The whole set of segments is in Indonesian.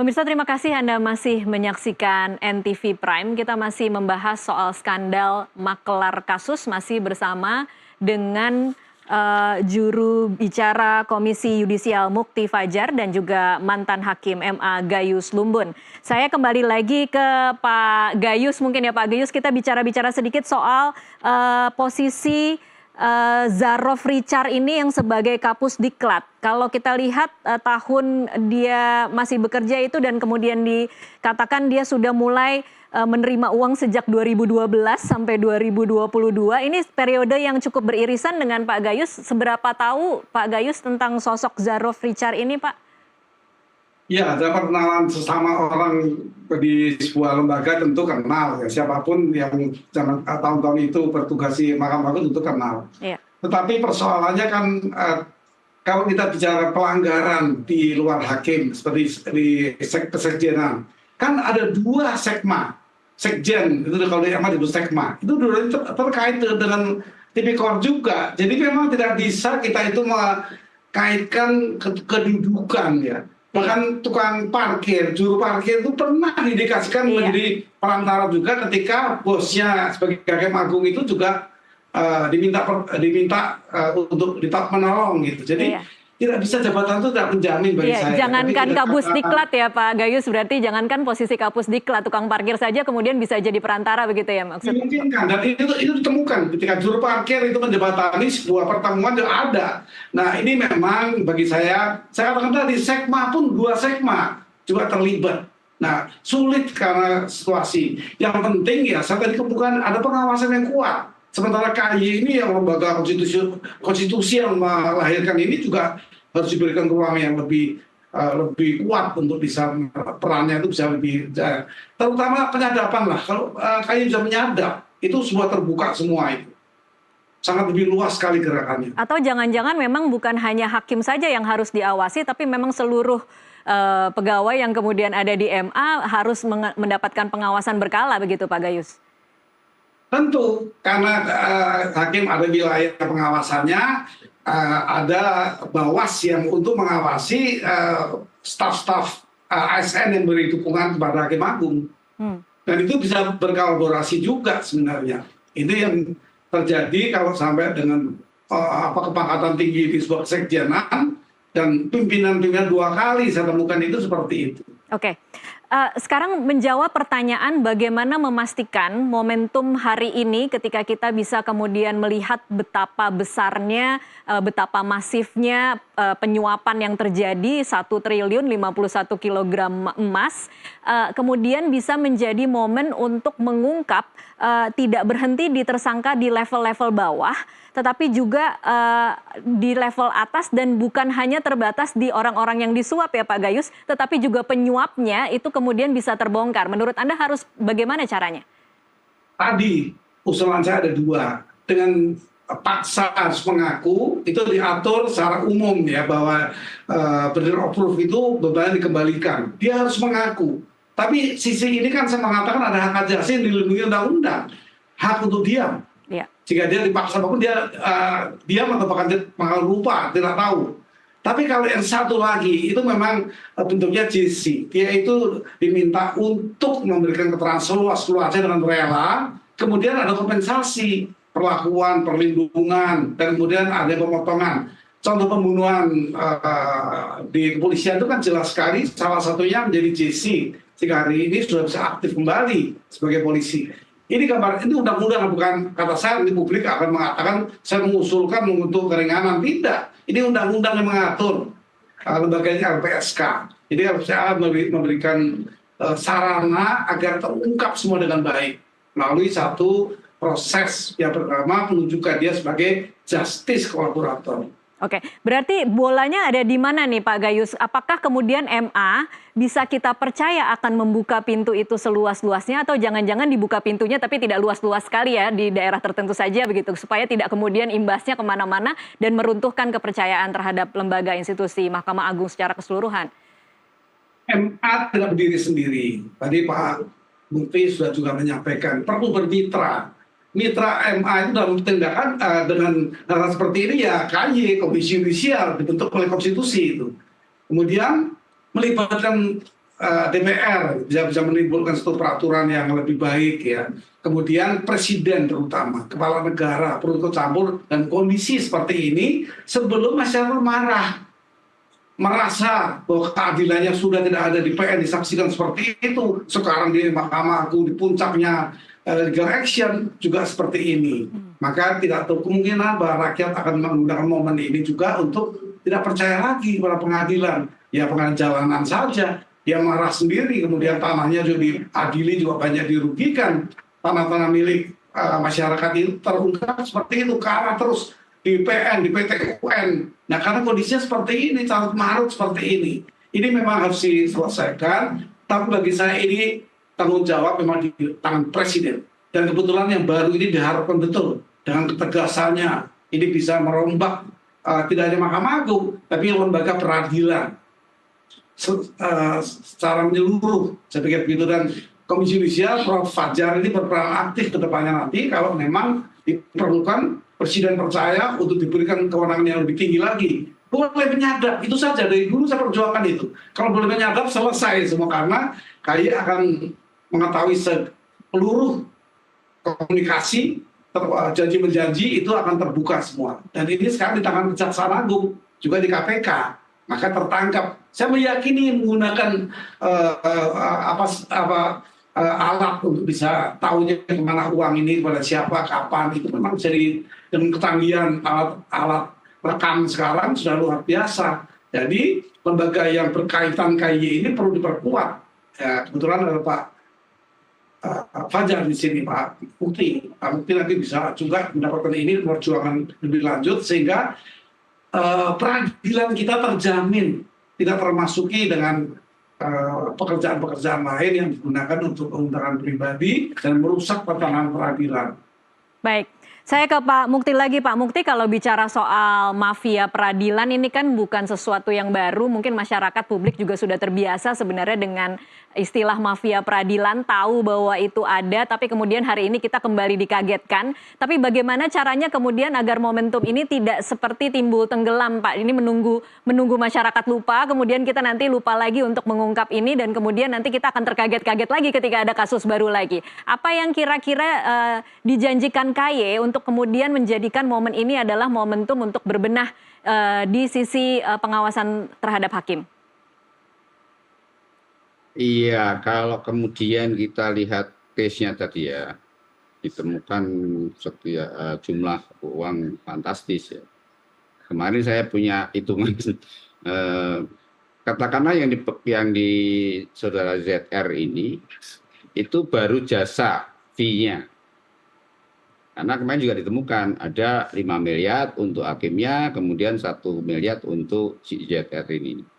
Pemirsa, terima kasih Anda masih menyaksikan NTV Prime. Kita masih membahas soal skandal maklar kasus, masih bersama dengan juru bicara Komisi Yudisial Mukti Fajar dan juga mantan Hakim MA Gayus Lumbun. Saya kembali lagi ke Pak Gayus, mungkin ya Pak Gayus, kita bicara-bicara sedikit soal posisi Zarrof Richard ini yang sebagai Kapus Diklat. Kalau kita lihat tahun dia masih bekerja itu dan kemudian dikatakan dia sudah mulai menerima uang sejak 2012 sampai 2022. Ini periode yang cukup beririsan dengan Pak Gayus. Seberapa tahu Pak Gayus tentang sosok Zarrof Richard ini, Pak? Ya, ada perkenalan sesama orang di sebuah lembaga tentu kenal ya. Siapapun yang tahun-tahun itu bertugas di Mahkamah Agung tentu kenal. Iya. Tetapi persoalannya kan kalau kita bicara pelanggaran di luar hakim seperti di kesekjenan, kan ada dua sekjen itu kalau di MA disebut sekma. Itu dulu terkait dengan tipikor juga. Jadi memang tidak bisa kita itu mengkaitkan kedudukan ya. Bahkan tukang parkir, juru parkir itu pernah didikasikan menjadi perantara juga ketika bosnya sebagai hakim agung itu juga diminta untuk menolong gitu. Jadi tidak bisa, jabatan itu tidak menjamin bagi saya. Jangankan Kapus Diklat ya Pak Gayus, berarti jangankan posisi Kapus Diklat, tukang parkir saja kemudian bisa jadi perantara begitu ya maksudnya? Dimungkinkan, dan itu ditemukan ketika juru parkir itu menjembatani sebuah pertemuan yang ada. Nah ini memang bagi saya katakan tadi, sekma pun dua sekma juga terlibat. Nah sulit karena situasi. Yang penting ya saya tadi kebukan ada pengawasan yang kuat. Sementara KY ini yang lembaga konstitusi yang melahirkan ini juga harus diberikan ruang yang lebih kuat untuk bisa perannya itu bisa lebih terutama penyadapan lah. Kalau KY bisa menyadap itu semua terbuka semua itu. Sangat lebih luas sekali gerakannya. Atau jangan-jangan memang bukan hanya hakim saja yang harus diawasi, tapi memang seluruh pegawai yang kemudian ada di MA harus mendapatkan pengawasan berkala begitu Pak Gayus? Tentu, karena hakim ada wilayah pengawasannya, ada bawas yang untuk mengawasi staf-staf ASN yang beri dukungan kepada hakim agung. Dan itu bisa berkolaborasi juga sebenarnya. Ini yang terjadi kalau sampai dengan kepangkatan tinggi di sebuah sekjenan dan pimpinan-pimpinan 2 kali saya temukan itu seperti itu. Oke. Sekarang menjawab pertanyaan bagaimana memastikan momentum hari ini ketika kita bisa kemudian melihat betapa besarnya, betapa masifnya penyuapan yang terjadi 1 triliun 51 kilogram emas, kemudian bisa menjadi momen untuk mengungkap tidak berhenti di tersangka di level-level bawah, tetapi juga di level atas dan bukan hanya terbatas di orang-orang yang disuap ya Pak Gayus, tetapi juga penyuapnya itu kemudian bisa terbongkar. Menurut Anda harus bagaimana caranya? Tadi usulan saya ada 2. Dengan paksa harus mengaku, itu diatur secara umum ya bahwa burden of proof itu beban dikembalikan. Dia harus mengaku. Tapi sisi ini kan saya mengatakan ada hak ajasi yang dilindungi undang-undang. Hak untuk diam. Jika dia dipaksa apapun dia diam atau bahkan lupa, tidak tahu. Tapi kalau yang satu lagi itu memang bentuknya JC, dia itu diminta untuk memberikan keterangan seluas-luasnya dengan rela, kemudian ada kompensasi, perlakuan, perlindungan, dan kemudian ada pemotongan. Contoh pembunuhan di kepolisian itu kan jelas sekali, salah satunya menjadi JC, sehingga hari ini sudah bisa aktif kembali sebagai polisi. Ini undang-undang, bukan kata saya di publik akan mengatakan saya mengusulkan untuk keringanan, tidak. Ini undang-undang yang mengatur lembaganya LPSK. Jadi saya memberikan sarana agar terungkap semua dengan baik melalui satu proses yang pertama menunjukkan dia sebagai justice kolaborator. Oke, berarti bolanya ada di mana nih Pak Gayus? Apakah kemudian MA bisa kita percaya akan membuka pintu itu seluas-luasnya atau jangan-jangan dibuka pintunya tapi tidak luas-luas sekali ya di daerah tertentu saja begitu supaya tidak kemudian imbasnya kemana-mana dan meruntuhkan kepercayaan terhadap lembaga institusi Mahkamah Agung secara keseluruhan? MA tidak berdiri sendiri. Tadi Pak Mukti sudah juga menyampaikan perlu bermitra. Mitra MA itu dalam tindakan dengan hal seperti ini ya KY, Komisi Yudisial dibentuk oleh konstitusi itu. Kemudian melibatkan DPR bisa menimbulkan satu peraturan yang lebih baik ya. Kemudian presiden terutama kepala negara perlu ikut campur dan kondisi seperti ini sebelum masyarakat marah merasa bahwa keadilannya sudah tidak ada di PN disaksikan seperti itu. Sekarang di Mahkamah Agung di puncaknya legal action juga seperti ini. Maka tidak tahu kemungkinan bahwa rakyat akan menggunakan momen ini juga untuk tidak percaya lagi pada pengadilan. Ya pengadilan jalanan saja. Dia marah sendiri, kemudian tanahnya juga diadili juga banyak dirugikan. Tanah-tanah milik masyarakat itu terungkap seperti itu, karena terus di PN, di PT UN. Nah karena kondisinya seperti ini, carut marut seperti ini. Ini memang harus diselesaikan, tapi bagi saya ini tanggung jawab memang di tangan Presiden. Dan kebetulan yang baru ini diharapkan betul, dengan ketegasannya, ini bisa merombak tidak hanya Mahkamah Agung, tapi lembaga peradilan secara menyeluruh. Saya pikir begitu, dan Komisi Yudisial Prof. Fajar ini berperan aktif ke depannya nanti kalau memang diperlukan Presiden percaya untuk diberikan kewenangan yang lebih tinggi lagi. Boleh menyadap, itu saja dari dulu saya perjuangkan itu. Kalau boleh menyadap selesai semua, karena KAY akan mengetahui seluruh komunikasi janji menjanji itu akan terbuka semua. Dan ini sekarang di tangan Kejaksaan Agung, juga di KPK, maka tertangkap. Saya meyakini menggunakan alat untuk bisa tahunya kemana uang ini, kepada siapa, kapan, itu memang jadi dengan ketanggihan alat rekam sekarang sudah luar biasa. Jadi lembaga yang berkaitan KY ini perlu diperkuat. Ya, kebetulan ada Pak Fajar di sini, Pak Mukti. Pak Mukti nanti bisa juga mendapatkan ini perjuangan lebih lanjut sehingga peradilan kita terjamin, tidak termasuki dengan pekerjaan-pekerjaan lain yang digunakan untuk keuntungan pribadi dan merusak tatanan peradilan. Baik, saya ke Pak Mukti lagi. Pak Mukti, kalau bicara soal mafia peradilan ini kan bukan sesuatu yang baru. Mungkin masyarakat publik juga sudah terbiasa sebenarnya dengan istilah mafia peradilan, tahu bahwa itu ada, tapi kemudian hari ini kita kembali dikagetkan. Tapi bagaimana caranya kemudian agar momentum ini tidak seperti timbul tenggelam, Pak? Ini menunggu masyarakat lupa, kemudian kita nanti lupa lagi untuk mengungkap ini, dan kemudian nanti kita akan terkaget-kaget lagi ketika ada kasus baru lagi. Apa yang kira-kira dijanjikan KY untuk kemudian menjadikan momen ini adalah momentum untuk berbenah di sisi pengawasan terhadap hakim? Iya, kalau kemudian kita lihat case-nya tadi ya, ditemukan jumlah uang fantastis ya. Kemarin saya punya hitungan, katakanlah yang di saudara ZR ini, itu baru jasa fee-nya. Karena kemarin juga ditemukan ada 5 miliar untuk hakimnya, kemudian 1 miliar untuk si ZR ini.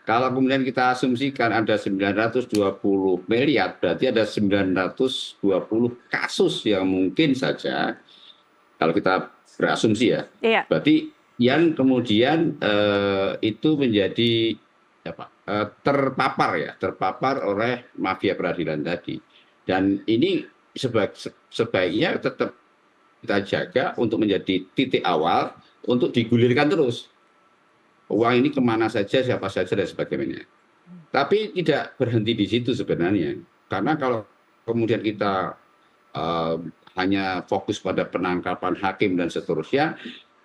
Kalau kemudian kita asumsikan ada 920 miliar, berarti ada 920 kasus yang mungkin saja, kalau kita berasumsi ya, iya. Berarti yang kemudian itu menjadi terpapar oleh mafia peradilan tadi. Dan ini sebaiknya tetap kita jaga untuk menjadi titik awal untuk digulirkan terus. Uang ini kemana saja, siapa saja, dan sebagainya. Tapi tidak berhenti di situ sebenarnya. Karena kalau kemudian kita hanya fokus pada penangkapan hakim dan seterusnya,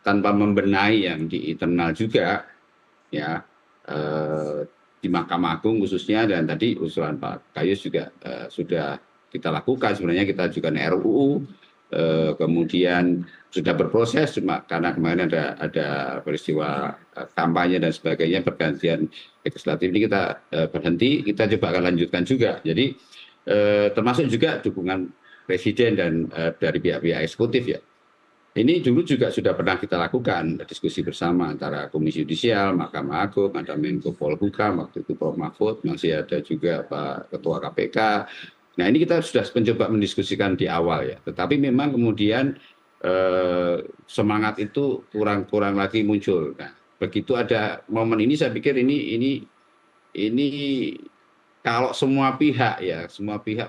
tanpa membenahi yang di internal juga, ya di Mahkamah Agung khususnya, dan tadi usulan Pak Gayus juga sudah kita lakukan. Sebenarnya kita juga RUU, kemudian sudah berproses, cuma karena kemarin ada peristiwa kampanye dan sebagainya, pergantian legislatif ini kita berhenti, kita coba akan lanjutkan juga. Jadi termasuk juga dukungan Presiden dan dari pihak-pihak eksekutif ya. Ini dulu juga sudah pernah kita lakukan diskusi bersama antara Komisi Yudisial, Mahkamah Agung, ada Menko Polhukam, waktu itu Prof. Mahfud, masih ada juga Pak Ketua KPK. Nah ini kita sudah mencoba mendiskusikan di awal ya, tetapi memang kemudian semangat itu kurang lagi muncul. Nah begitu ada momen ini, saya pikir ini kalau semua pihak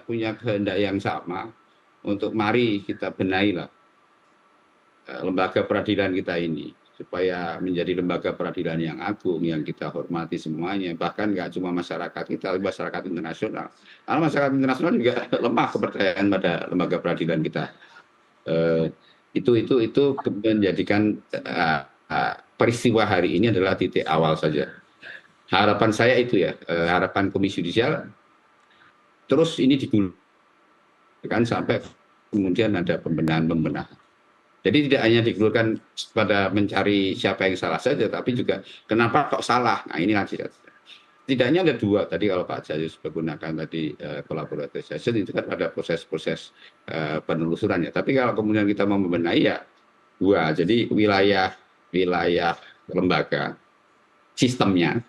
punya kehendak yang sama untuk mari kita benahi lah lembaga peradilan kita ini. supaya menjadi lembaga peradilan yang agung, yang kita hormati semuanya, bahkan nggak cuma masyarakat kita, tapi masyarakat internasional. Karena masyarakat internasional juga lemah kepercayaan pada lembaga peradilan kita. Eh, itu menjadikan peristiwa hari ini adalah titik awal saja. Harapan saya itu ya, harapan Komisi Yudisial terus ini digulirkan sampai kemudian ada pembenahan. Jadi tidak hanya digulirkan pada mencari siapa yang salah saja, tapi juga kenapa kok salah. Nah ini lagi. Tidaknya ada dua tadi kalau Pak Gayus menggunakan tadi collaborative session itu kan ada proses-proses penelusuran ya. Tapi kalau kemudian kita mau membenahi ya dua. Jadi wilayah lembaga sistemnya.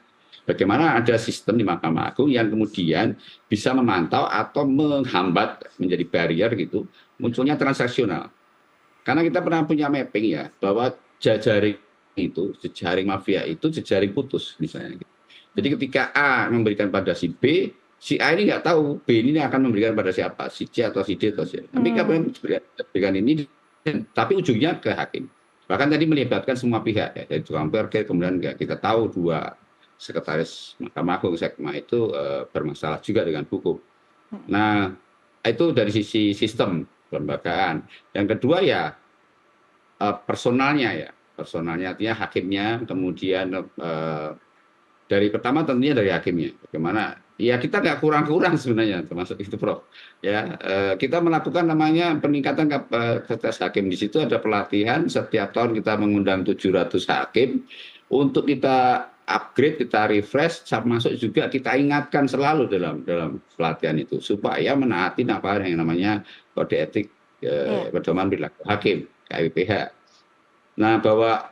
Bagaimana ada sistem di Mahkamah Agung yang kemudian bisa memantau atau menghambat menjadi barrier gitu munculnya transaksional. Karena kita pernah punya mapping ya, bahwa jejaring mafia itu jejaring putus misalnya. Jadi ketika A memberikan pada si B, si A ini nggak tahu B ini akan memberikan pada siapa, si C atau si D atau si. Tapi kalau memberikan ini, tapi ujungnya ke hakim. Bahkan tadi melibatkan semua pihak ya, dari tukang parkir, kemudian kita tahu dua sekretaris Mahkamah Agung Sekma itu bermasalah juga dengan hukum. Nah itu dari sisi sistem kelembagaan. Yang kedua ya personalnya artinya hakimnya, kemudian dari pertama tentunya dari hakimnya. Bagaimana? Ya kita nggak kurang-kurang sebenarnya termasuk itu Prof. Ya kita melakukan namanya peningkatan kapasitas hakim. Di situ ada pelatihan setiap tahun kita mengundang 700 hakim untuk kita upgrade, kita refresh, masuk juga kita ingatkan selalu dalam pelatihan itu supaya menaati apa yang namanya kode etik pedoman perilaku hakim KPPH. Nah bahwa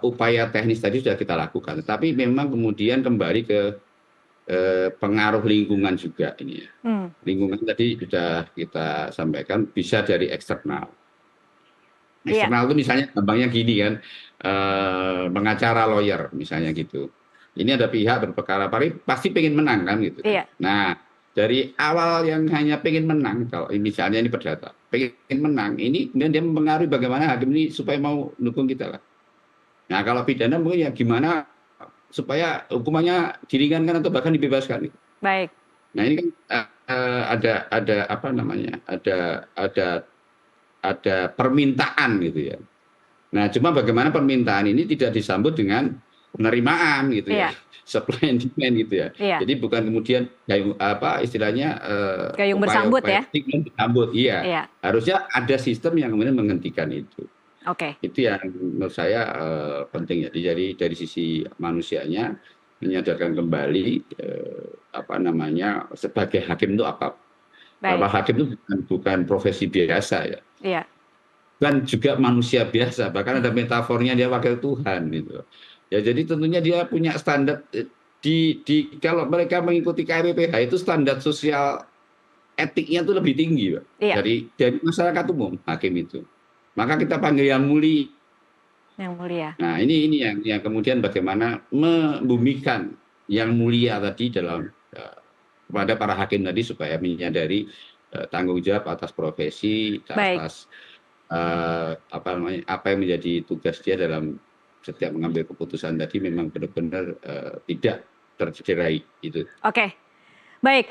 upaya teknis tadi sudah kita lakukan, tapi memang kemudian kembali ke pengaruh lingkungan juga ini ya. Lingkungan tadi sudah kita sampaikan bisa dari eksternal. Eksternal itu misalnya gampangnya gini kan, pengacara lawyer misalnya gitu. Ini ada pihak berperkara pasti pengen menang kan gitu. Nah dari awal yang hanya pengen menang, kalau misalnya ini perdata, pengen menang, ini kemudian dia mempengaruhi bagaimana hakim ini supaya mau dukung kita lah. Nah kalau pidana mungkin ya gimana supaya hukumannya diringankan atau bahkan dibebaskan. Baik. Nah ini kan ada apa namanya, ada permintaan gitu ya. Nah cuma bagaimana permintaan ini tidak disambut dengan penerimaan gitu ya, supply and demand gitu ya. Jadi bukan kemudian istilahnya gayung bersambut ya. Disambut, iya. Harusnya ada sistem yang kemudian menghentikan itu. Itu yang menurut saya penting ya. Dari sisi manusianya menyadarkan kembali sebagai hakim itu apa. Bahwa hakim itu bukan profesi biasa ya. Bukan juga manusia biasa, bahkan ada metafornya dia wakil Tuhan gitu. Ya jadi tentunya dia punya standar kalau mereka mengikuti KPPH itu standar sosial etiknya itu lebih tinggi, Pak. Dari masyarakat umum hakim itu. Maka kita panggil yang mulia. Yang mulia. Nah, ini yang kemudian bagaimana membumikan yang mulia tadi dalam kepada para hakim tadi supaya menyadari tanggung jawab atas profesi, atas apa yang menjadi tugas dia dalam setiap mengambil keputusan tadi memang benar-benar tidak tercederai itu. Baik,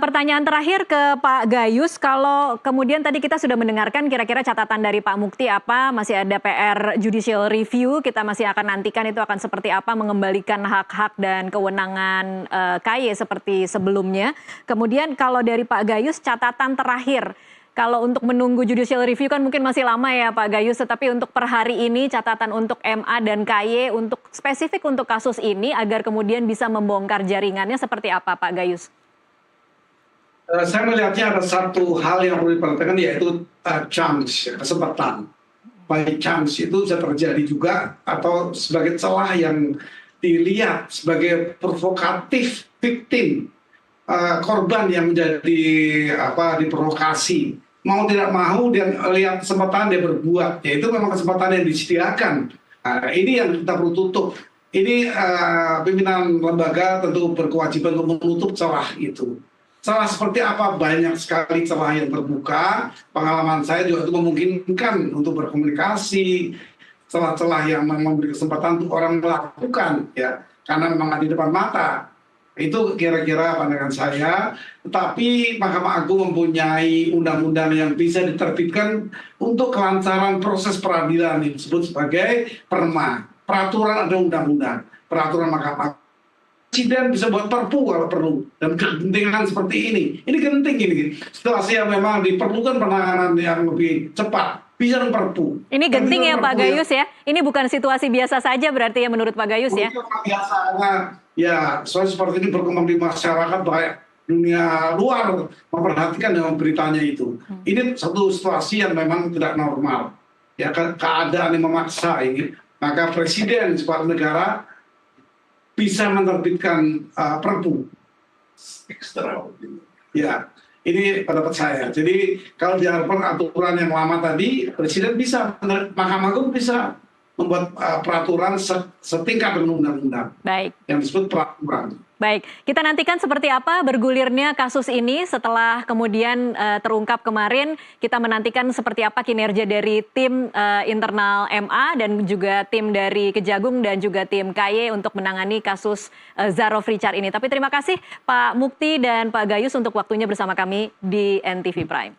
pertanyaan terakhir ke Pak Gayus, kalau kemudian tadi kita sudah mendengarkan kira-kira catatan dari Pak Mukti apa, masih ada PR judicial review, kita masih akan nantikan itu akan seperti apa mengembalikan hak-hak dan kewenangan KY seperti sebelumnya. Kemudian kalau dari Pak Gayus catatan terakhir, kalau untuk menunggu judicial review kan mungkin masih lama ya Pak Gayus, tetapi untuk per hari ini catatan untuk MA dan KY untuk spesifik untuk kasus ini agar kemudian bisa membongkar jaringannya seperti apa Pak Gayus? Saya melihatnya ada satu hal yang perlu diperhatikan yaitu chance, kesempatan. By chance itu bisa terjadi juga atau sebagai celah yang dilihat sebagai provokatif victim, korban yang menjadi diprovokasi. Mau tidak mau dia lihat kesempatan dia berbuat, yaitu memang kesempatan yang disediakan. Ini yang kita perlu tutup. Ini pimpinan lembaga tentu berkewajiban untuk menutup celah itu. Celah seperti apa? Banyak sekali celah yang terbuka. Pengalaman saya juga itu memungkinkan untuk berkomunikasi, celah-celah yang memberi kesempatan untuk orang melakukan, ya, karena memang ada di depan mata. Itu kira-kira pandangan saya. Tetapi Mahkamah Agung mempunyai undang-undang yang bisa diterbitkan untuk kelancaran proses peradilan, yang disebut sebagai perma. Peraturan ada undang-undang, peraturan Mahkamah Agung. Presiden bisa buat perpu kalau perlu, dan kegentingan seperti ini genting ini. Situasi yang memang diperlukan penanganan yang lebih cepat, bisa perpu. Ini genting ya Pak Gayus ya? Ini bukan situasi biasa saja berarti ya menurut Pak Gayus ya? Biasanya ya, soal seperti ini berkembang di masyarakat, banyak dunia luar memperhatikan dan beritanya itu. Ini satu situasi yang memang tidak normal. Ya, keadaan yang memaksa ini, maka presiden sebuah negara bisa menerbitkan perpu. Ya, ini pendapat saya. Jadi kalau diharapkan aturan yang lama tadi, presiden bisa, Mahkamah Agung bisa membuat peraturan setingkat dengan undang-undang. Baik. Yang disebut peraturan. Baik, kita nantikan seperti apa bergulirnya kasus ini setelah kemudian terungkap kemarin. Kita menantikan seperti apa kinerja dari tim internal MA dan juga tim dari Kejagung dan juga tim KY untuk menangani kasus Zarov Richard ini. Tapi terima kasih Pak Mukti dan Pak Gayus untuk waktunya bersama kami di NTV Prime.